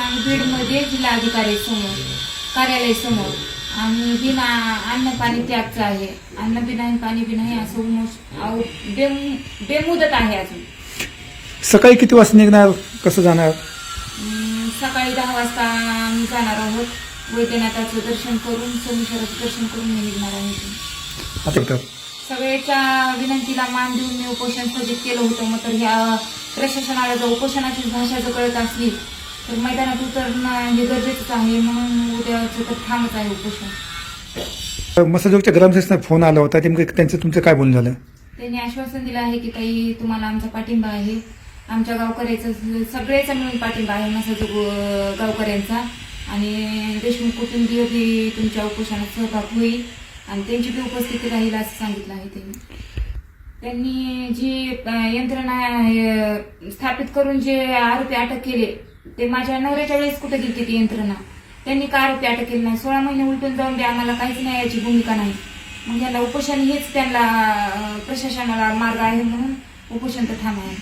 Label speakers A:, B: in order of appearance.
A: आणि बीडमध्ये जिल्हाधिकारी समोर कार्यालय समोर आणि बिना अन्न पाणी त्यागचं आहे. अन्न बी नाही पाणी बी नाही असं बेमुदत आहे. अजून
B: सकाळी किती वाजता निघणार, कसं जाणार?
A: सकाळी 10 वाजता आम्ही जाणार आहोत. वैद्यनाथाचं दर्शन करून सोमेश्वराचं दर्शन करून मी निघणार आहे.
B: आता
A: सगळ्याच्या विनंतीला मान देऊन मी उपोषण स्थगित केलं होतं. मग तर ह्या प्रशासनाला जर उपोषणाची भाषा जर कळत असली तर मैदानात उतरणं हे गरजेचंच आहे. म्हणून उद्याचं तर थांबत आहे उपोषण.
B: मसाजोगच्या ग्रामस्थांना फोन आला होता, नेमकं त्यांचं तुमचं काय बोलणं झालं?
A: त्यांनी आश्वासन दिलं आहे की ताई तुम्हाला आमचा पाठिंबा आहे. आमच्या गावकऱ्याचा सगळ्याचा मिळून पाठिंबा आहे मसाजोग गावकऱ्यांचा. आणि देशमुख कुटुंबीय बी तुमच्या उपोषणात सहभाग होईल आणि त्यांची बी उपस्थिती राहील असं सांगितलं आहे त्यांनी जी यंत्रणा स्थापित करून जे आरोपी अटक केले ते माझ्या नवऱ्याच्या वेळेस कुठे गेली ती यंत्रणा. त्यांनी का आरोपी अटक केली नाही? 16 महिने उलटून जाऊन दे, आम्हाला काहीच न्यायाची भूमिका नाही. मग याला उपोषण हेच त्यांना प्रशासनाला मार्ग आहे म्हणून उपोषण तर ठाम आहे.